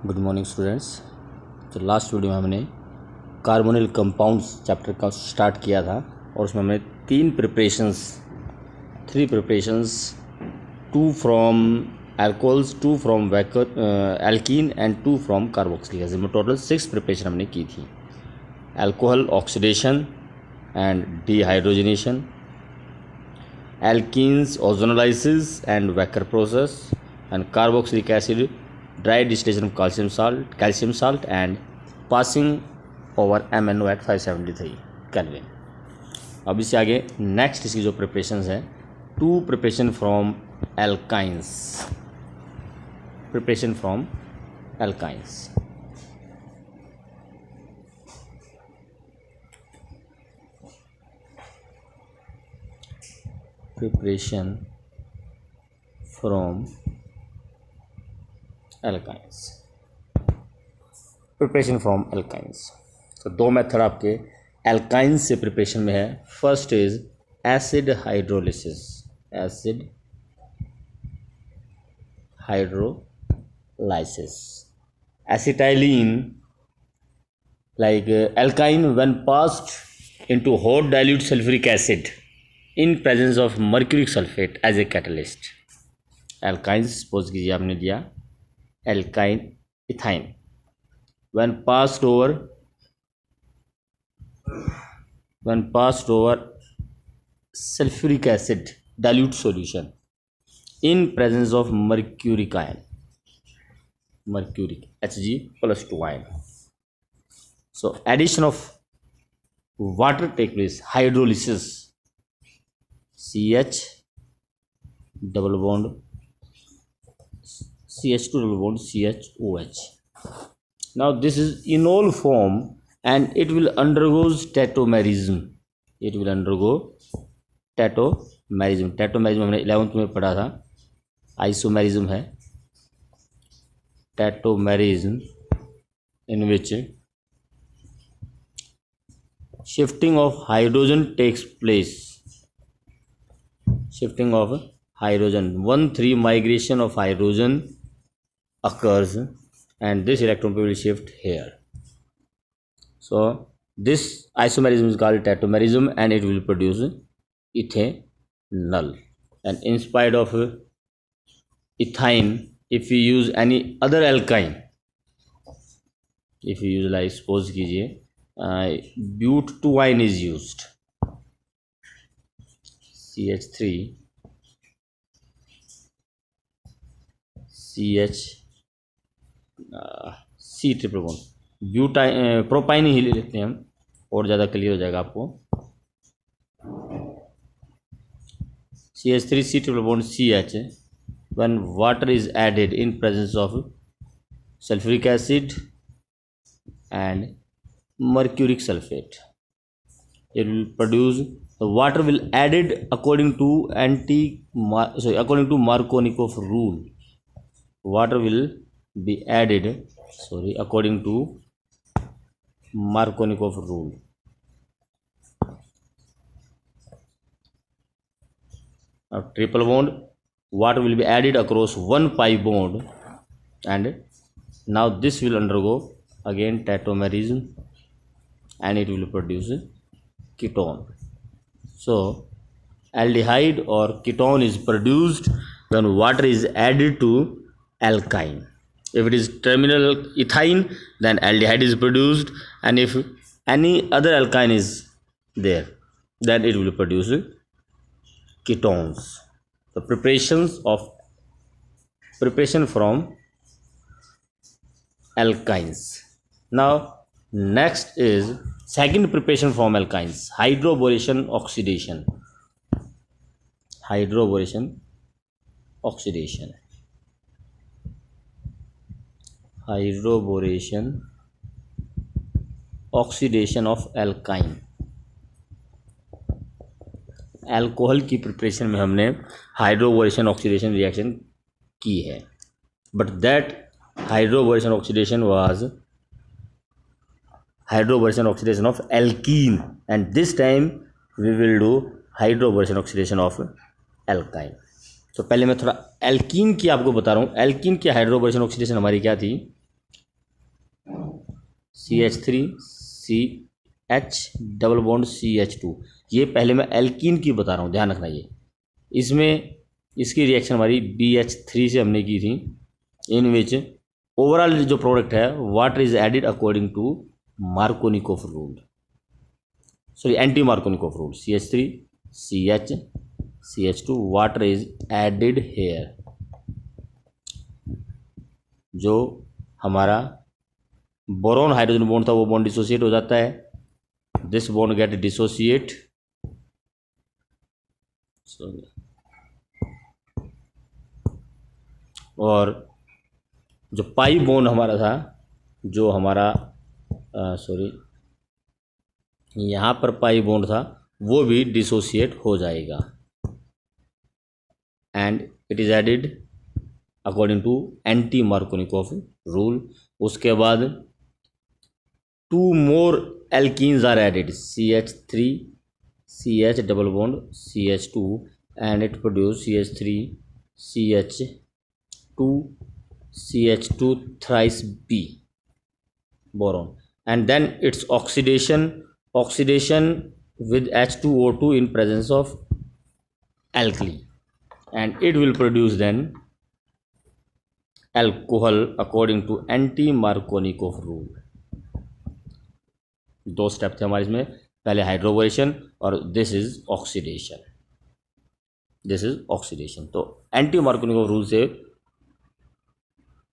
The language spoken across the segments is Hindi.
Good morning students. तो लास्ट वीडियो में हमने कार्बोनिल कंपाउंड्स चैप्टर का स्टार्ट किया था और उसमें हमने three preparations, 2 from alcohols, 2 from alkene and 2 from carboxylic acid में टोटल 6 प्रिपरेशन हमने की थी। Alcohol oxidation and dehydrogenation, alkenes ozonolysis and Wacker process, and carboxylic acid dry distillation of calcium salt and passing over MnO at 573 Kelvin। अब इससे आगे नेक्स्ट इसकी जो प्रिपरेशंस है, 2 preparation from alkynes. Preparation from alkynes, preparation from alkynes, preparation from alkynes. तो 2 मेथड आपके एल्काइंस से प्रिपरेशन में है। First is acid hydrolysis, acid hydrolysis. Acetylene like alkyne when passed into hot dilute sulfuric acid in presence of mercuric sulfate as a catalyst। Alkyne suppose कीजिए आपने दिया alkyne ethyne, when passed over sulfuric acid dilute solution in presence of mercuric Hg+2 ion। So addition of water take place, hydrolysis, CH double bond CH2 double bond CHOH। Now this is enol form and it will undergo tautomerism। it will undergo tautomerism। tautomerism हमने 11th में पढ़ा था। आइसोमेरिज्म है tautomerism, in which shifting of hydrogen takes place। shifting of hydrogen, 1,3 migration of hydrogen occurs and this electron will shift here। So this isomerism is called tautomerism and it will produce ethanol। and in spite of ethine, if we use any other alkyne, if we use like suppose कीजिए but2 ion is used, CH3 CH C triple bond butyne propyne ही ले लेते हैं हम और ज़्यादा क्लियर हो जाएगा आपको। CH3 C triple bond CH when water is added in presence of sulfuric acid and mercuric sulfate, it will produce, the water will added according to Markovnikov rule। water will be added according to Markovnikov rule। Now triple bond, water will be added across 1 pi bond and now this will undergo again tautomerism and it will produce ketone। so aldehyde or ketone is produced when water is added to alkyne। if it is terminal ethine then aldehyde is produced, and if any other alkyne is there then it will produce ketones। the preparation from alkynes। now next is second preparation from alkynes, hydroboration oxidation। hydroboration oxidation of alkyne। Alcohol की प्रिपरेशन में हमने हाइड्रोबोरेशन ऑक्सीडेशन रिएक्शन की है, but that hydroboration oxidation was hydroboration oxidation of alkene and this time we will do hydroboration oxidation of alkyne. तो पहले मैं थोड़ा एल्कीन की आपको बता रहा हूँ। एल्कीन की हाइड्रोबोरेशन ऑक्सीडेशन हमारी क्या थी, CH3CH डबल बॉन्ड CH2। ये पहले मैं एल्कीन की बता रहा हूँ, ध्यान रखना। ये इसमें इसकी रिएक्शन हमारी BH3 से हमने की थी, इन विच ओवरऑल जो प्रोडक्ट है water is added according to Markovnikov rule, sorry anti Markovnikov rule. CH3CH CH2 water is added here. जो हमारा बोरोन हाइड्रोजन बॉन्ड था वो बॉन्ड डिसोसिएट हो जाता है, दिस बॉन्ड गेट डिसोसिएट, और जो पाई बॉन्ड हमारा था, जो हमारा सॉरी यहाँ पर पाई बॉन्ड था, वो भी डिसोसिएट हो जाएगा and it is added according to anti Markovnikov rule. उसके बाद 2 more alkenes are added, CH3CH double bond CH2 and it produce CH3CH2 thrice B boron, and then its oxidation with H2O2 in presence of alkali, and it will produce then alcohol according to anti-Markovnikov rule। दो स्टेप थे हमारे इसमें, पहले हाइड्रोबोरेशन और दिस इज ऑक्सीडेशन। तो एंटी मार्कोनिकोव रूल से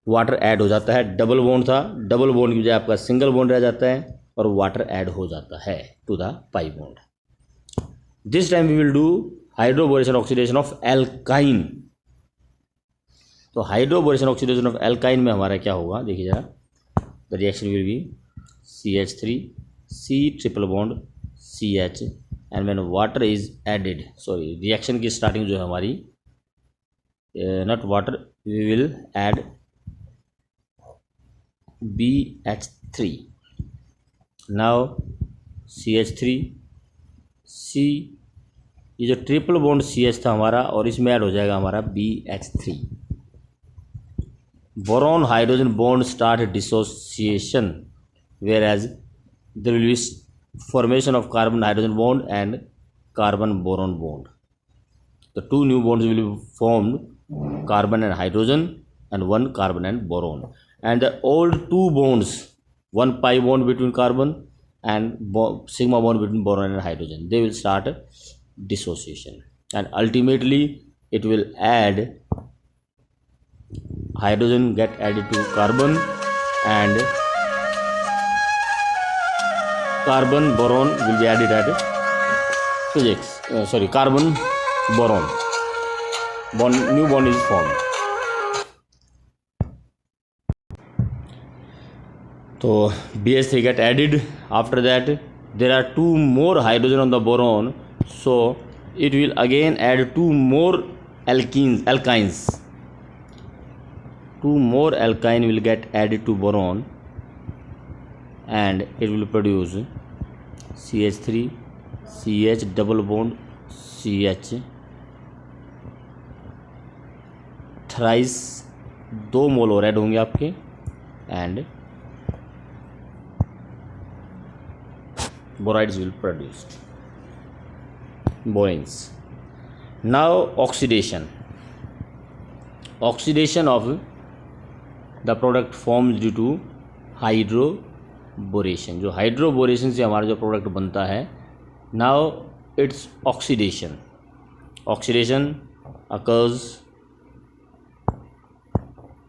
वाटर ऐड हो जाता है, डबल बॉन्ड था, डबल बॉन्ड की बजाय आपका सिंगल बॉन्ड रह जाता है और वाटर ऐड हो जाता है to the pi bond. This time we will do hydroboration oxidation of alkyne. तो हाइड्रोबोरेशन ऑक्सीडेशन ऑफ एल्काइन में हमारा क्या होगा, देखिए जरा, the reaction will be CH3C triple bond CH and when water is added, sorry reaction की स्टार्टिंग जो है हमारी, not water, we will add BH3। Now CH3C, ये जो ट्रिपल बॉन्ड CH था हमारा, और इसमें ऐड हो जाएगा हमारा BH3। Boron hydrogen bond start dissociation, where as there will be formation of carbon hydrogen bond and carbon boron bond. The 2 new bonds will be formed, carbon and hydrogen, and 1 carbon and boron. And the old 2 bonds, 1 pi bond between carbon and sigma bond between boron and hydrogen, they will start dissociation, and ultimately it will add hydrogen get added to carbon, and carbon boron will be added at carbon boron bond, new bond is formed. So BH3 get added, after that there are 2 more hydrogen on the boron, so it will again add 2 more alkynes. 2 more alkyne will get added to boron and it will produce CH3CH double bond CH thrice, 2 mole और ऐड होंगे आपके, and borides will produced, boranes. Now oxidation of the product forms due to hydroboration. जो हाइड्रोबोरेशन से हमारा जो प्रोडक्ट बनता है, now it's oxidation occurs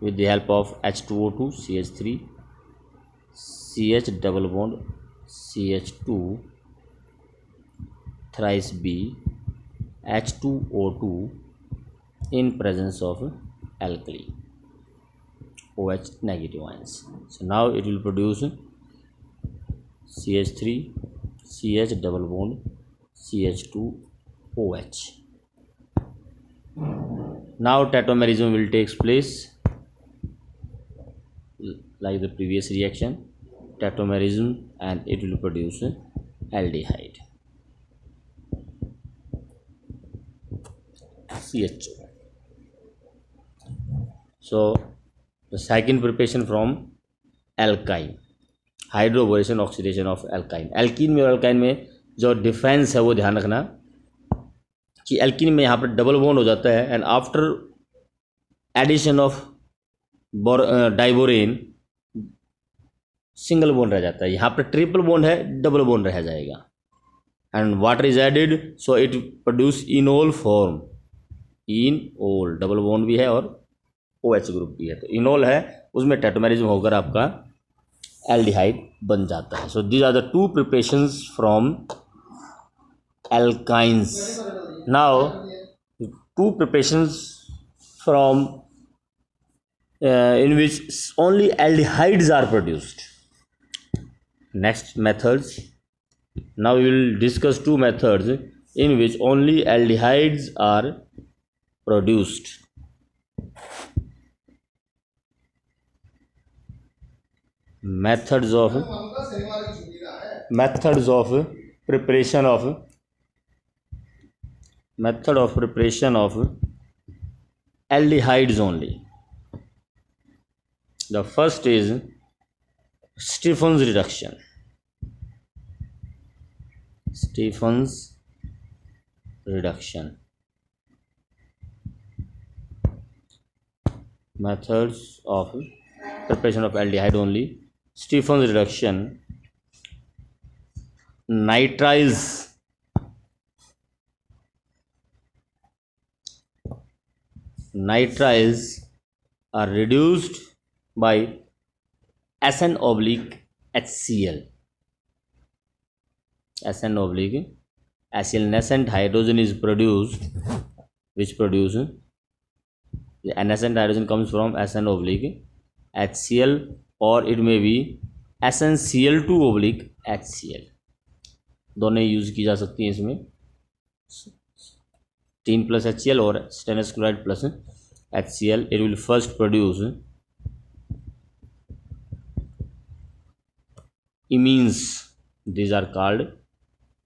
with the help of H2O2 CH3 CH double bond CH2 thrice B H2O2 in presence of alkali OH negative ions. So now it will produce CH3 CH double bond CH2 OH. Now tautomerism will take place like the previous reaction, tautomerism, and it will produce aldehyde CHO. So the second preparation from alkyne, hydroboration oxidation of alkyne. Alkene में और अल्काइन में जो डिफरेंस है वो ध्यान रखना कि एल्कीन में यहाँ पर डबल बॉन्ड हो जाता है and after addition of diborane single bond रह जाता है। यहाँ पर ट्रिपल बॉन्ड है, डबल बॉन्ड रह जाएगा and water is added so it produce enol form. Enol double bond भी है और OH ग्रुप भी है, तो इनोल है उसमें टेट्रामेरिज्म होकर आपका एल्डिहाइड बन जाता है। So these are the two preparations from alkynes. Now two preparations from in which only aldehydes are produced. Next methods. Now we will discuss two methods in which only aldehydes are produced. Methods of preparation of aldehydes only. The first is Stephen's reduction. Stephen's reduction. Methods of preparation of aldehyde only. Stephen's reduction. Nitriles are reduced by SN/HCl. SN/HCl nascent hydrogen is produced, which produce the nascent hydrogen comes from SN/HCl or it may be SnCl2/HCl. दोनों यूज की जा सकती हैं इसमें, 3+HCl और stannous chloride plus HCl. It will first produce imines. These are called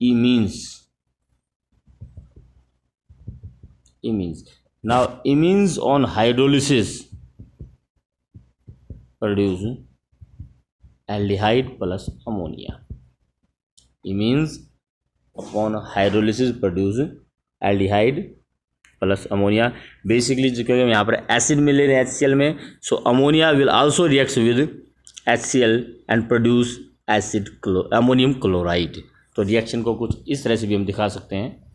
imines. Now imines on hydrolysis produce aldehyde plus ammonia. Imines upon hydrolysis produce aldehyde plus ammonia. Basically जो क्योंकि हम यहाँ पर एसिड में ले रहे हैं HCl में, so ammonia will also reacts with HCl and produce ammonium chloride. तो रिएक्शन को कुछ इस तरह से भी हम दिखा सकते हैं.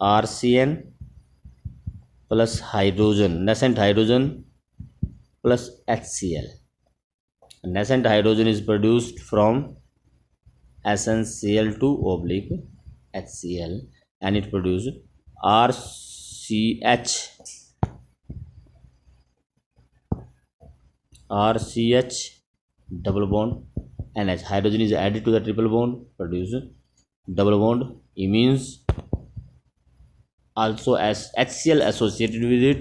RCN plus hydrogen, nascent hydrogen plus HCl. Nascent hydrogen is produced from SnCl2/HCl and it produces RCH double bond NH. Hydrogen is added to the triple bond, produce double bond. Imines also as HCl associated with it,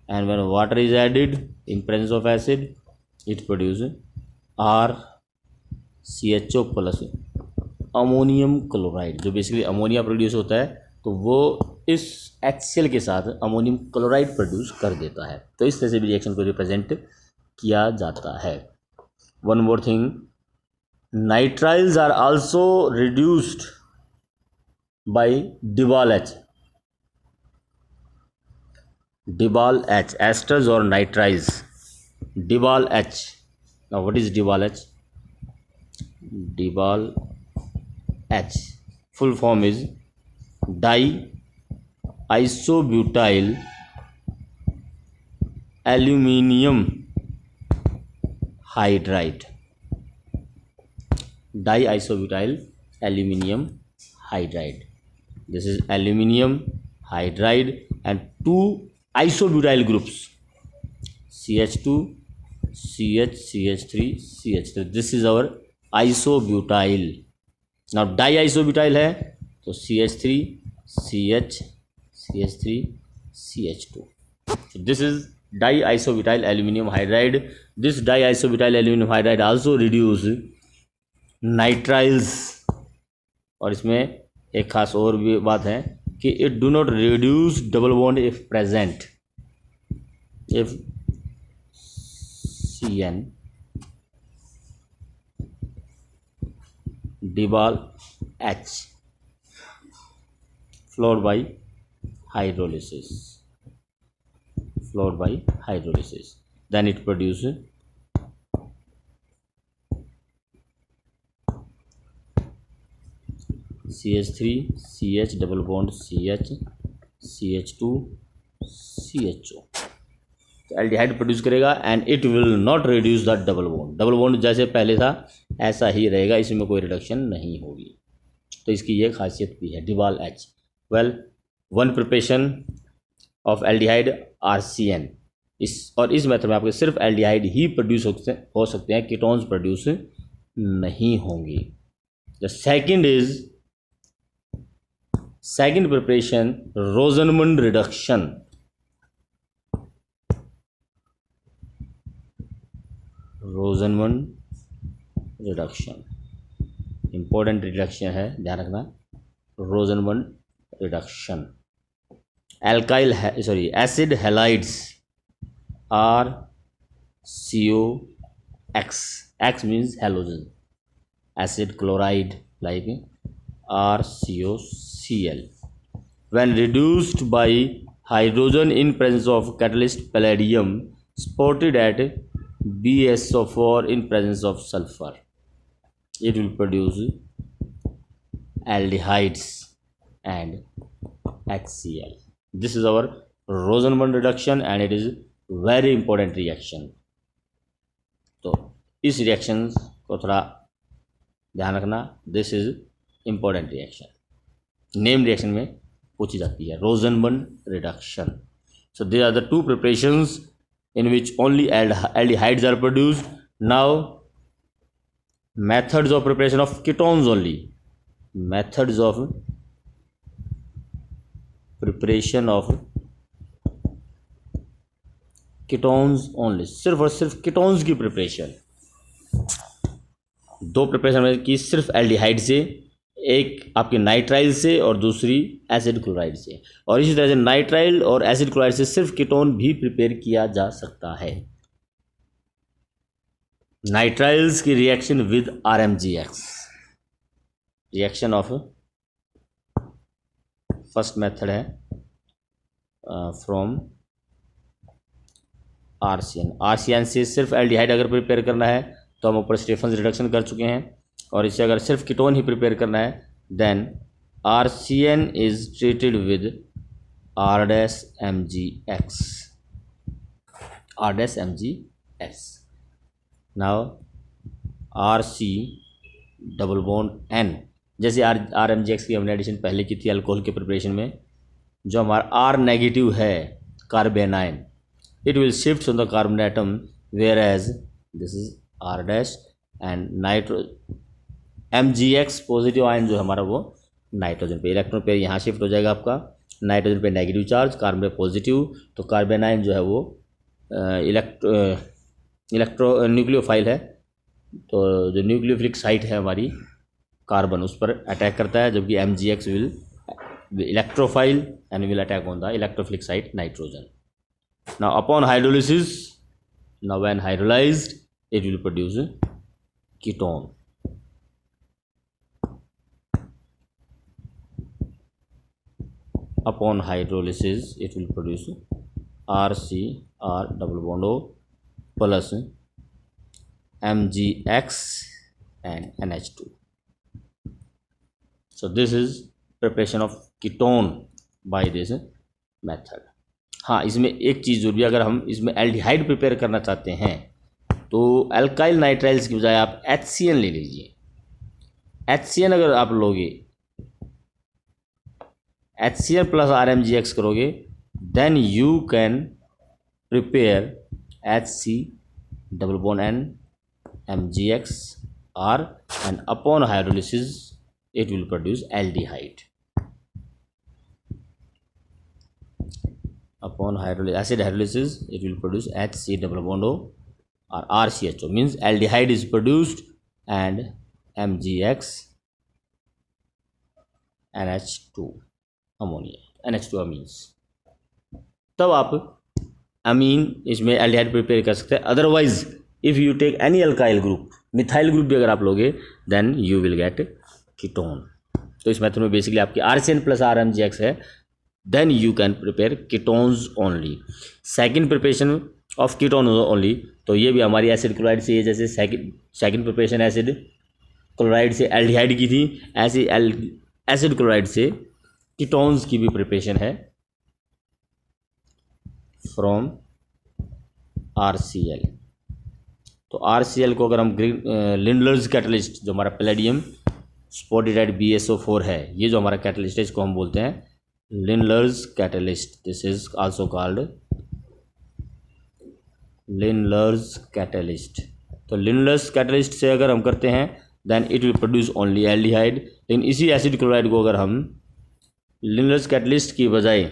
and when water is added in presence of acid, it produces RCHO plus ammonium chloride. जो बेसिकली अमोनिया प्रोड्यूस होता है तो वो इस HCl के साथ अमोनियम क्लोराइड प्रोड्यूस कर देता है. तो इस तरह से भी रिएक्शन को रिप्रेजेंट किया जाता है. One more thing, nitriles are also reduced by DIBAL H. DIBAL H, esters और nitriles. DIBAL H. Now what is DIBAL H? DIBAL H full form is diisobutyl aluminium hydride. Diisobutyl aluminium hydride. This is aluminium hydride and two isobutyl groups, CH2, CH, CH3, CH3. This is our isobutyl. Now diisobutyl है तो CH3, CH, CH3, CH2. So this is diisobutyl aluminium hydride. This diisobutyl aluminium hydride also reduce nitriles. और इसमें एक खास और भी बात है कि it do not reduce double bond if present. If CN Dibal H flowed by hydrolysis. Then it produces CH3 CH double bond CH CH2 CHO. Aldehyde produce करेगा and it will not reduce the double bond जैसे पहले था ऐसा ही रहेगा, इसमें कोई रिडक्शन नहीं होगी। तो इसकी ये खासियत भी है DIBAL H. Well, one preparation of aldehyde RCN। इस मेथड में आपके सिर्फ एल्डिहाइड ही प्रोड्यूस हो सकते हैं, कीटोन्स प्रोड्यूस नहीं होंगी। The second preparation रोजनमंड reduction. रोजनमंड reduction important reduction है, ध्यान रखना। रोजनमंड reduction acid halides RCOX, X means halogen, acid chloride like RCOCl, when reduced by hydrogen in presence of catalyst palladium spotted at BSO4 in presence of sulfur, it will produce aldehydes and HCl. This is our Rosenmund reduction and it is very important reaction. तो इस रिएक्शन को थोड़ा ध्यान रखना, this is important reaction, name reaction में पूछी जाती है Rosenmund reduction. So these are the two preparations in which only aldehydes are produced. Now methods of preparation of ketones only. Methods of preparation of ketones only. सिर्फ और सिर्फ कीटोन्स की प्रिपरेशन। दो प्रिपरेशन की सिर्फ एल्डिहाइड से, एक आपके नाइट्राइल से और दूसरी एसिड क्लोराइड से। और इसी तरह से नाइट्राइल और एसिड क्लोराइड से सिर्फ कीटोन भी प्रिपेयर किया जा सकता है। नाइट्राइल्स की reaction with RMGX, reaction of first method है फ्रॉम RCN से सिर्फ एल्डिहाइड अगर प्रिपेयर करना है तो हम ऊपर स्टेफन्स रिडक्शन कर चुके हैं, और इससे अगर सिर्फ कीटोन ही प्रिपेयर करना है then RCN is treated with R-MgX। Now RC double bond N, जैसे R-MgX की हमने एडिशन पहले की थी अल्कोहल के प्रिपरेशन में, जो हमारा R नेगेटिव है कार्बेनाइन, it will shift on the carbon atom, whereas this is R- and MgX positive ion जो हमारा वो नाइट्रोजन पे, इलेक्ट्रॉन पे यहाँ शिफ्ट हो जाएगा आपका, नाइट्रोजन पे नेगेटिव चार्ज, कार्बन पे पॉजिटिव, तो कार्बन आयन जो है वो न्यूक्लियोफाइल है, तो जो न्यूक्लियोफिलिक साइट है हमारी कार्बन उस पर अटैक करता है, जबकि MgX will electrophile and will attack on the electrophilic site nitrogen. Now upon hydrolysis, when hydrolyzed, it will produce ketone. Upon hydrolysis, it will produce RCR double bond O plus MgX and NH2. So this is preparation of ketone by this method. हाँ, इसमें एक चीज़ जो भी, अगर हम इसमें एल्डिहाइड प्रिपेयर करना चाहते हैं तो अल्काइल नाइट्राइल्स की बजाय आप HCN ले लीजिए। HCN अगर आप लोगे, HCN प्लस RMGX करोगे, then you can prepare HC double bond N MgX R and upon hydrolysis it will produce aldehyde. Upon acid hydrolysis, it will produce HC double bond O or RCHO, means aldehyde is produced and MgX NH2 ammonia, NH2 amines। तब आप अमीन इसमें एल्डिहाइड प्रिपेयर कर सकते हैं। Otherwise if you take any alkyl group, methyl group भी अगर आप लोगे, then you will get ketone. तो इस मेथड में बेसिकली आपकी RCN प्लस RMGX है, then you can prepare ketones only. Second preparation of ketone only, तो ये भी हमारी एसिड क्लोराइड से ये जैसे सेकेंड प्रिपरेशन एसिड क्लोराइड से एल्डिहाइड की थी, ऐसे एसिड क्लोराइड से कीटोन्स की भी प्रिपरेशन है फ्रॉम RCl। तो RCl को अगर हम लिंडलर्स कैटलिस्ट, जो हमारा पैलेडियम स्पॉटिडाइड BSO4 है, ये जो हमारा कैटलिस्ट है, इसको हम बोलते हैं Lindlar's catalyst. This is also called Lindlar's catalyst. तो लिंडलर्स कैटलिस्ट से अगर हम करते हैं, then it will produce only aldehyde. लेकिन इसी एसिड क्लोराइड को अगर हम लिंडलर्स कैटलिस्ट की बजाय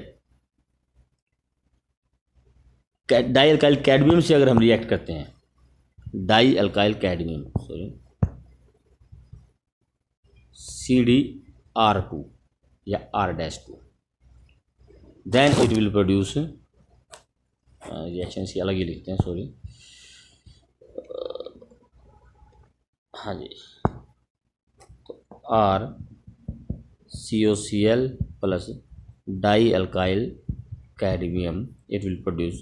डाई अल्काइल कैडमियम से अगर हम रिएक्ट करते हैं, डाई अल्काइल कैडमियम CdR2 या R-2, then it will produce, reaction से अलग ही लिखते हैं, सॉरी, हाँ जी, तो RCOCl plus die alkyl cadmium, it will produce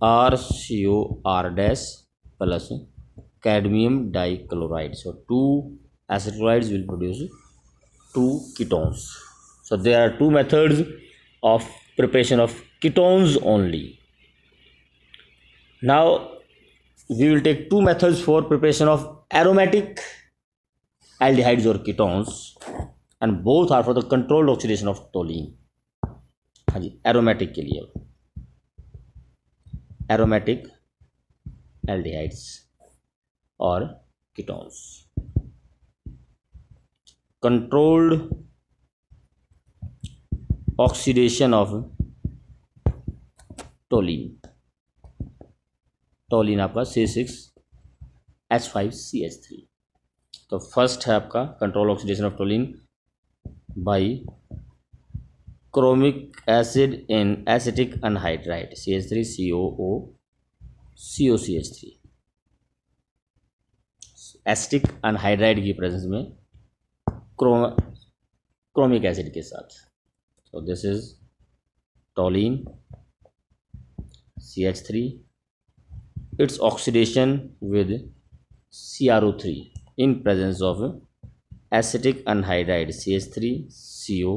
RCOR- plus cadmium dichloride. So two acid chlorides will produce two ketones. So there are two methods of preparation of ketones only. Now we will take two methods for preparation of aromatic aldehydes or ketones, and both are for the controlled oxidation of toluene. हाँ जी, एरोमेटिक के लिए एरोमेटिक एल्डिहाइड्स और ketones, controlled oxidation of toluene. Toluene आपका C6H5CH3। तो फर्स्ट है आपका control oxidation of toluene by chromic acid in acetic anhydride CH3COO COCH3। Acetic anhydride की प्रेजेंस में क्रोमिक एसिड के साथ। So this is toluene CH3, its oxidation with CrO3 in presence of acetic anhydride CH3CO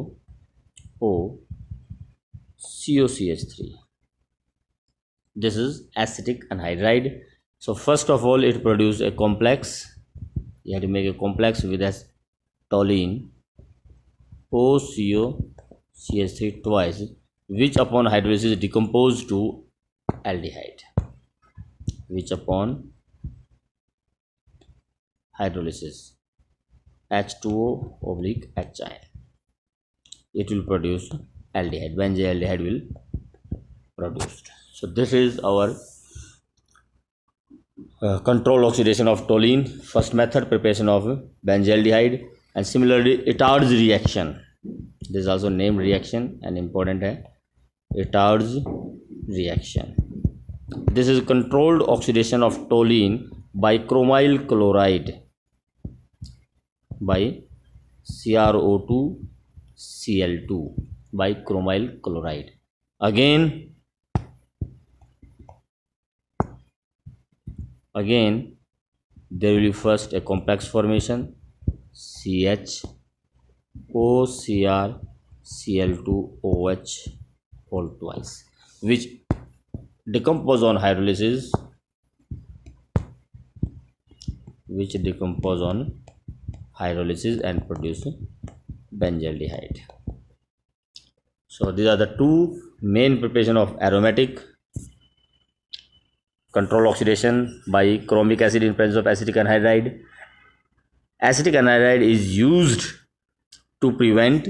COCH3. This is acetic anhydride. So first of all, it produces a complex. You have to make a complex with toluene OCOCH3 twice, which upon hydrolysis decompose to aldehyde. Which upon hydrolysis H2O/H ion, it will produce aldehyde. Benzaldehyde will produced. So this is our control oxidation of toluene. First method, preparation of benzaldehyde, and similarly Itard's reaction. This is also named reaction and important है Itard's reaction. This is controlled oxidation of toluene by chromyl chloride by CrO2Cl2 by chromyl chloride. Again there will be first a complex formation CHOCrCl2OH whole twice, which decompose on hydrolysis, and produce benzaldehyde. So these are the two main preparation of aromatic: control oxidation by chromic acid in presence of acetic anhydride. Acetic anhydride is used to prevent,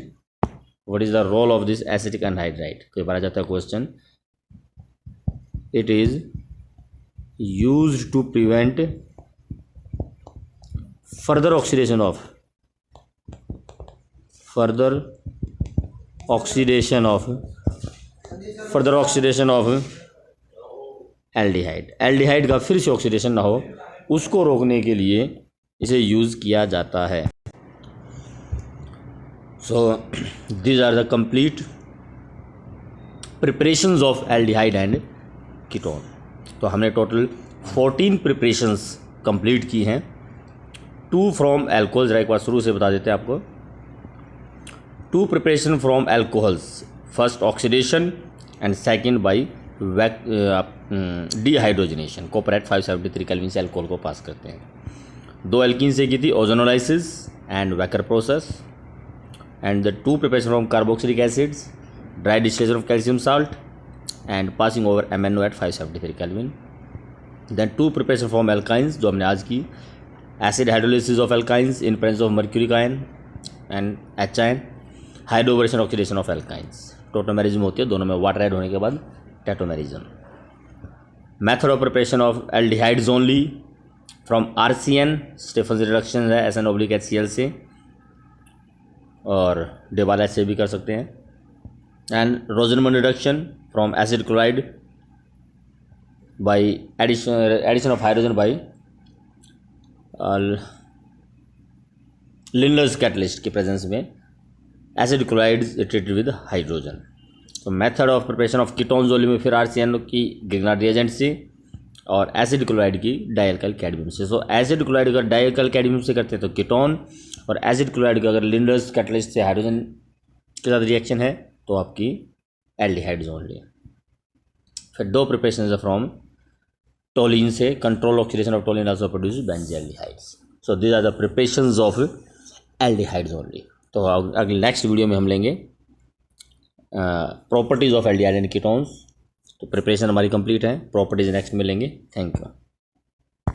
what is the role of this acetic anhydride? कई बार आ जाता है question. It is used to prevent further oxidation of aldehyde. Aldehyde का फिर से ऑक्सीडेशन ना हो उसको रोकने के लिए इसे यूज़ किया जाता है। So these are the complete preparations of aldehyde and ketone. तो हमने टोटल 14 प्रिपरेशंस कंप्लीट की हैं। 2 फ्रॉम एल्कोहल्स, एक बार शुरू से बता देते हैं आपको। 2 preparation from alcohols, first oxidation and second by dehydrogenation. Copper at 573 kelvin से एल्कोहल को पास करते हैं। 2 एल्कीन से की थी, ozonolysis and Wacker process. And the 2 preparation from carboxylic acids, dry distillation of calcium salt and passing over MnO at 573 kelvin. Then 2 preparation from alkynes जो हमने आज की, acid hydrolysis of alkynes in presence of mercuric ion and H ion, hydroboration oxidation of alkynes. Tautomerism होती है दोनों में, वाटर ऐड होने के बाद tautomerism. Method of preparation of aldehydes only from RCN, Stephen's reduction है SN/HCl से, और डेबाल से भी कर सकते हैं। And Rosenmund reduction from acid chloride by addition of hydrogen by Lindlar's catalyst के प्रेजेंस में acid chloride treated with hydrogen. तो method of preparation of ketones only में फिर RCN की ग्रिग्नार्ड रिएजेंट से और एसिड क्लोराइड की डायल्काइल कैडमियम से। सो एसिड क्लोराइड अगर डायल्काइल कैडमियम से करते हैं तो कीटोन, और एसिड क्लोराइड का अगर लिंडर्स कैटलिस्ट से हाइड्रोजन के साथ रिएक्शन है तो आपकी एल्डिहाइड्स ओनली। फिर 2 प्रिपरेशन फ्रॉम टोलिन से, control oxidation of toluene also produce benzaldehydes. So these are the preparations of aldehydes only. तो अगले नेक्स्ट वीडियो में हम लेंगे properties of aldehyde and ketones. तो प्रिपरेशन हमारी कंप्लीट है, प्रॉपर्टीज़ नेक्स्ट में लेंगे। Thank you.